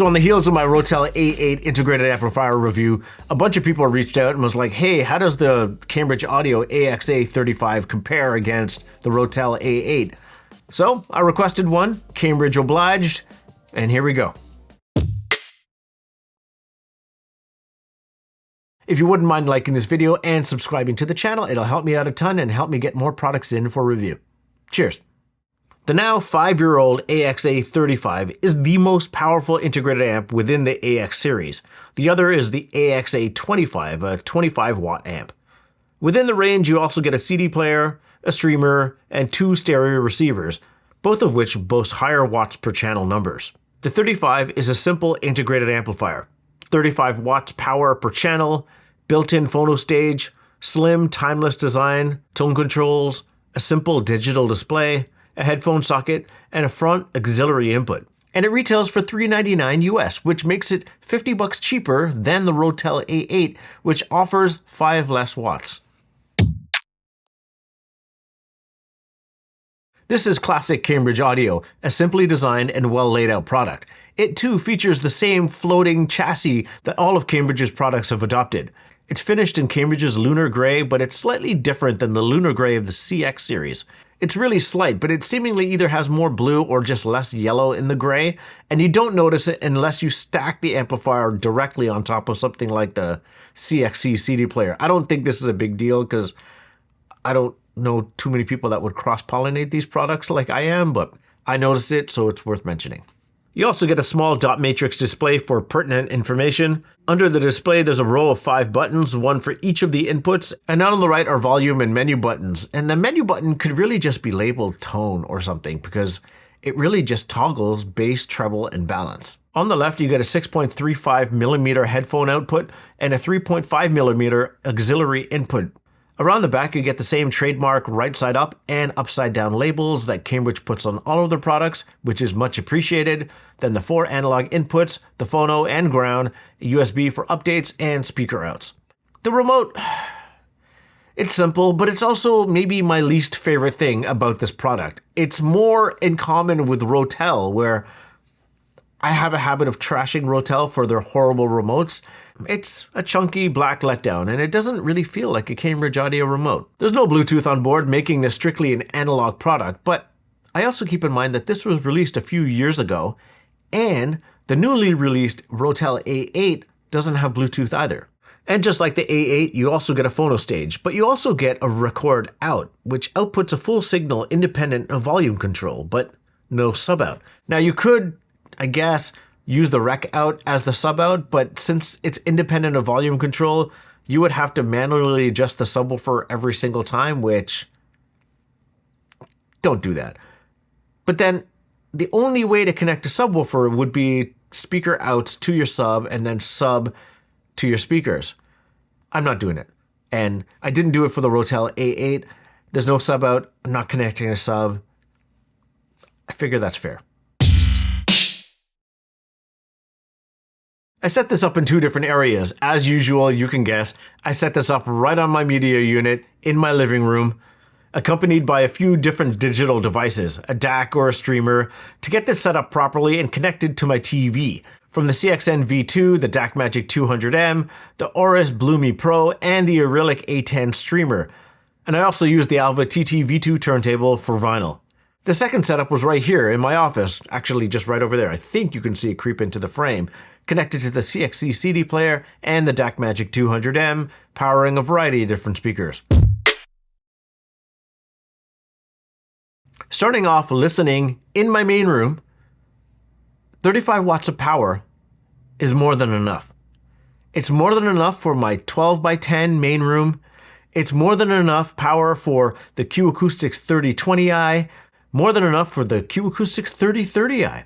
So on the heels of my Rotel A8 Integrated Amplifier review, a bunch of people reached out and was like, hey, how does the Cambridge Audio AXA 35 compare against the Rotel A8? So I requested one, Cambridge obliged, and here we go. If you wouldn't mind liking this video and subscribing to the channel, it'll help me out a ton and help me get more products in for review. Cheers. The now 5-year-old AXA 35 is the most powerful integrated amp within the AX series. The other is the AXA 25, a 25-watt amp. Within the range, you also get a CD player, a streamer, and 2 stereo receivers, both of which boast higher watts per channel numbers. The 35 is a simple integrated amplifier. 35 watts power per channel, built-in phono stage, slim, timeless design, tone controls, a simple digital display, a headphone socket, and a front auxiliary input. And it retails for $399 US, which makes it $50 cheaper than the Rotel A8, which offers 5 less watts. This is classic Cambridge Audio, a simply designed and well laid out product. It too features the same floating chassis that all of Cambridge's products have adopted. It's finished in Cambridge's Lunar Grey, but it's slightly different than the Lunar Grey of the CX series. It's really slight, but it seemingly either has more blue or just less yellow in the gray, and you don't notice it unless you stack the amplifier directly on top of something like the CXC CD player. I don't think this is a big deal because I don't know too many people that would cross-pollinate these products like I am, but I noticed it, so it's worth mentioning. You also get a small dot matrix display for pertinent information. Under the display, there's a row of 5 buttons, one for each of the inputs, and on the right are volume and menu buttons. And the menu button could really just be labeled tone or something because it really just toggles bass, treble, and balance. On the left, you get a 6.35mm headphone output and a 3.5mm auxiliary input. Around the back, you get the same trademark right side up and upside down labels that Cambridge puts on all of their products, which is much appreciated. Then the 4 analog inputs, the phono and ground, a USB for updates, and speaker outs. The remote, it's simple, but it's also maybe my least favorite thing about this product. It's more in common with Rotel, where I have a habit of trashing Rotel for their horrible remotes. It's a chunky black letdown, and it doesn't really feel like a Cambridge Audio remote. There's no Bluetooth on board, making this strictly an analog product, but I also keep in mind that this was released a few years ago, and the newly released Rotel A8 doesn't have Bluetooth either. And just like the A8, you also get a phono stage, but you also get a record out, which outputs a full signal independent of volume control, but no sub out. Now you could, I guess, use the rec out as the sub out, but since it's independent of volume control, you would have to manually adjust the subwoofer every single time, which don't do that. But then the only way to connect a subwoofer would be speaker outs to your sub and then sub to your speakers. I'm not doing it. And I didn't do it for the Rotel A8. There's no sub out. I'm not connecting a sub. I figure that's fair. I set this up in 2 different areas. As usual, you can guess, I set this up right on my media unit in my living room, accompanied by a few different digital devices, a DAC or a streamer, to get this set up properly and connected to my TV. From the CXN V2, the DAC Magic 200M, the Aorus Bloomy Pro, and the Arylic A10 streamer. And I also used the Alva TT V2 turntable for vinyl. The second setup was right here in my office, actually just right over there. I think you can see it creep into the frame, connected to the CXC CD player and the DAC Magic 200M, powering a variety of different speakers. Starting off listening in my main room, 35 watts of power is more than enough. It's more than enough for my 12x10 main room. It's more than enough power for the Q Acoustics 3020i, more than enough for the Q Acoustics 3030i.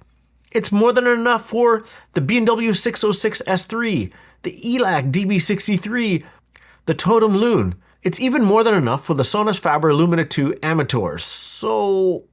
It's more than enough for the B&W 606 S3, the ELAC DB63, the Totem Loon. It's even more than enough for the Sonus Faber Lumina 2 Amateurs. So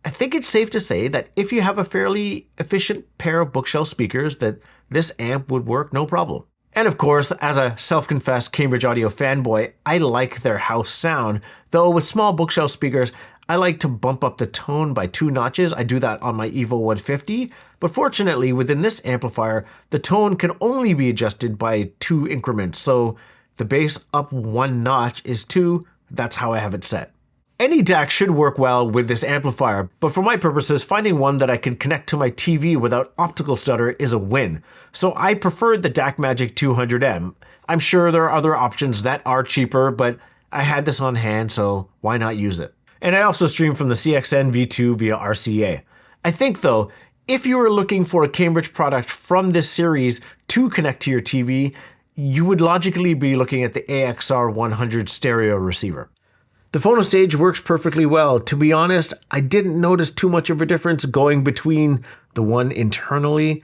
I think it's safe to say that if you have a fairly efficient pair of bookshelf speakers, that this amp would work no problem. And of course, as a self-confessed Cambridge Audio fanboy, I like their house sound, though with small bookshelf speakers, I like to bump up the tone by 2 notches. I do that on my Evo 150, but fortunately within this amplifier, the tone can only be adjusted by 2 increments. So the bass up 1 notch is 2. That's how I have it set. Any DAC should work well with this amplifier, but for my purposes, finding one that I can connect to my TV without optical stutter is a win. So I preferred the DAC Magic 200M. I'm sure there are other options that are cheaper, but I had this on hand, so why not use it? And I also stream from the CXN V2 via RCA. I think though, if you were looking for a Cambridge product from this series to connect to your TV, you would logically be looking at the AXA 100 stereo receiver. The PhonoStage works perfectly well. To be honest, I didn't notice too much of a difference going between the one internally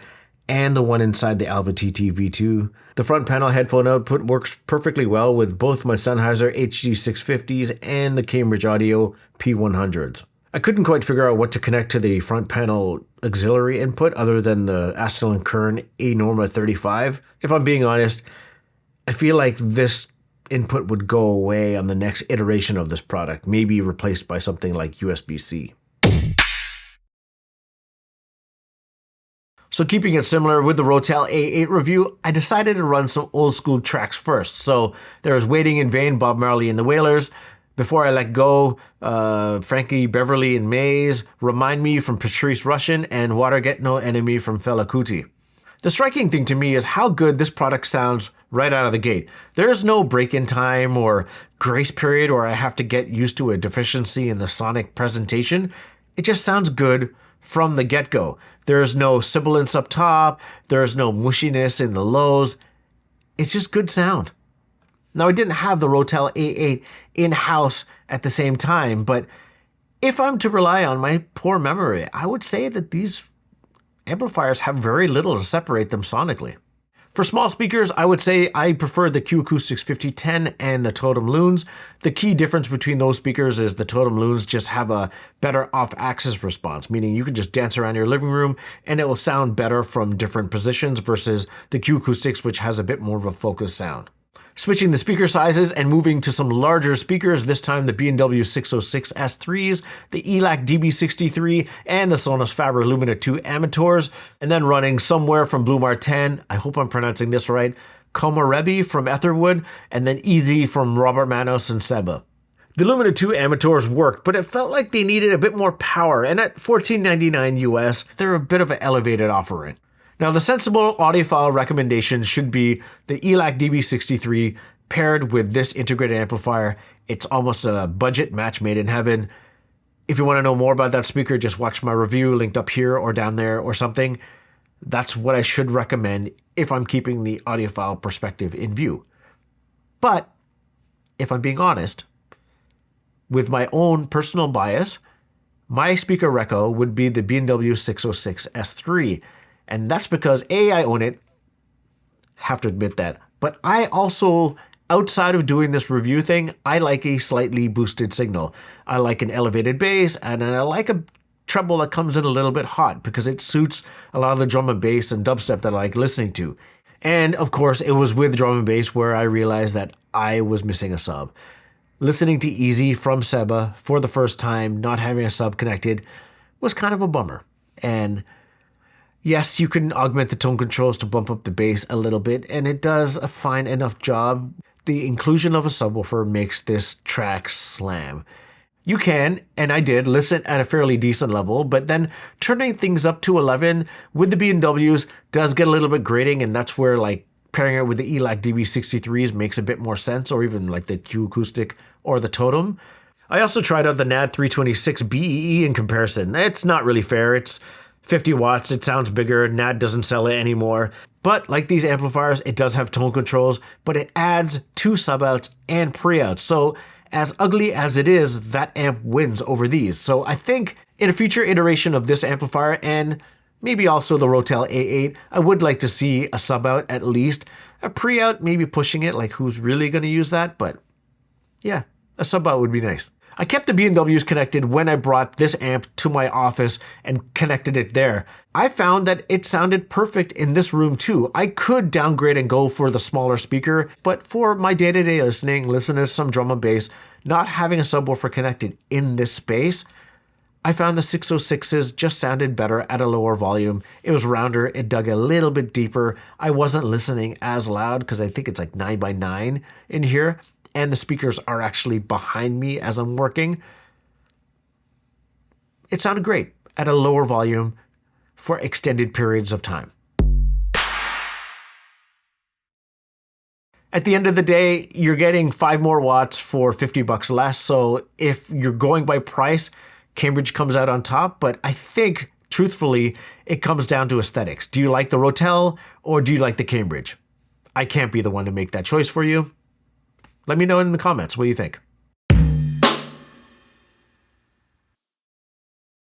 and the one inside the Alva TT V2. The front panel headphone output works perfectly well with both my Sennheiser HD650s and the Cambridge Audio P100s. I couldn't quite figure out what to connect to the front panel auxiliary input other than the Aston & Kern A-Norma 35. If I'm being honest, I feel like this input would go away on the next iteration of this product, maybe replaced by something like USB-C. So keeping it similar with the Rotel A8 review, I decided to run some old school tracks first. So there's Waiting in Vain, Bob Marley and the Wailers, Before I Let Go, Frankie Beverly and Maze, Remind Me from Patrice Rushen, and Water Get No Enemy from Fela Kuti. The striking thing to me is how good this product sounds right out of the gate. There's no break-in time or grace period where I have to get used to a deficiency in the sonic presentation. It just sounds good from the get-go. There's no sibilance up top. There's no mushiness in the lows. It's just good sound. Now, I didn't have the Rotel A8 in-house at the same time, but if I'm to rely on my poor memory, I would say that these amplifiers have very little to separate them sonically. For small speakers, I would say I prefer the Q Acoustics 5010 and the Totem Loons. The key difference between those speakers is the Totem Loons just have a better off-axis response, meaning you can just dance around your living room and it will sound better from different positions versus the Q Acoustics, which has a bit more of a focused sound. Switching the speaker sizes and moving to some larger speakers, this time the B&W 606 S3s, the ELAC DB63, and the Sonos Faber Lumina 2 Amateurs, and then running somewhere from Blumar 10, I hope I'm pronouncing this right, Komorebi from Etherwood, and then Easy from Robert Manos and Seba. The Lumina 2 Amateurs worked, but it felt like they needed a bit more power, and at $14.99 US, they're a bit of an elevated offering. Now, the sensible audiophile recommendation should be the ELAC DB63 paired with this integrated amplifier. It's almost a budget match made in heaven. If you want to know more about that speaker, just watch my review linked up here or down there or something. That's what I should recommend if I'm keeping the audiophile perspective in view. But if I'm being honest, with my own personal bias, my speaker reco would be the B&W 606 S3. And that's because A, I own it, have to admit that, but I also, outside of doing this review thing, I like a slightly boosted signal. I like an elevated bass, and I like a treble that comes in a little bit hot because it suits a lot of the drum and bass and dubstep that I like listening to. And of course, it was with drum and bass where I realized that I was missing a sub. Listening to Easy from Seba for the first time, not having a sub connected, was kind of a bummer. And yes, you can augment the tone controls to bump up the bass a little bit, and it does a fine enough job. The inclusion of a subwoofer makes this track slam. You can, and I did, listen at a fairly decent level, but then turning things up to 11 with the B&Ws does get a little bit grating, and that's where like pairing it with the ELAC DB63s makes a bit more sense, or even like the Q Acoustic or the Totem. I also tried out the NAD 326 BEE in comparison. It's not really fair. It's 50 watts, it sounds bigger, NAD doesn't sell it anymore. But like these amplifiers, it does have tone controls, but it adds 2 sub-outs and pre-outs. So as ugly as it is, that amp wins over these. So I think in a future iteration of this amplifier, and maybe also the Rotel A8, I would like to see a sub-out at least. A pre-out, maybe pushing it, like who's really going to use that? But yeah, a sub-out would be nice. I kept the B&Ws connected when I brought this amp to my office and connected it there. I found that it sounded perfect in this room too. I could downgrade and go for the smaller speaker, but for my day-to-day listening to some drum and bass, not having a subwoofer connected in this space, I found the 606s just sounded better at a lower volume. It was rounder, it dug a little bit deeper. I wasn't listening as loud because I think it's like 9x9 in here, and the speakers are actually behind me as I'm working. It sounded great at a lower volume for extended periods of time. At the end of the day, you're getting 5 more watts for $50 less. So if you're going by price, Cambridge comes out on top. But I think, truthfully, it comes down to aesthetics. Do you like the Rotel or do you like the Cambridge? I can't be the one to make that choice for you. Let me know in the comments. What do you think?